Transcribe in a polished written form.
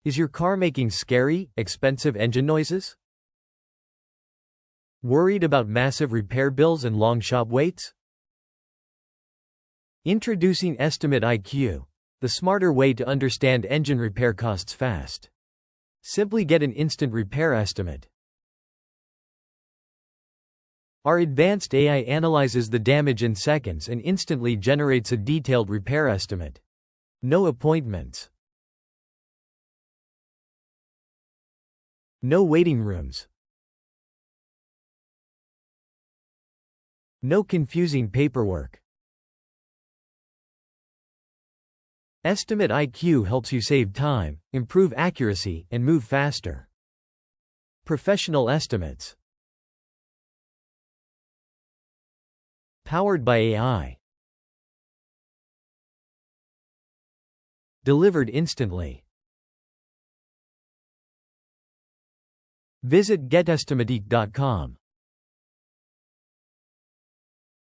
Is your car making scary, expensive engine noises? Worried about massive repair bills and long shop waits? Introducing estimateIQ, the smarter way to understand engine repair costs fast. Simply get an instant repair estimate. Our advanced AI analyzes the damage in seconds and instantly generates a detailed repair estimate. No appointments. No waiting rooms. No confusing paperwork. estimateIQ helps you save time, improve accuracy, and move faster. Professional estimates. Powered by AI. Delivered instantly. Visit getestimateIQ.com.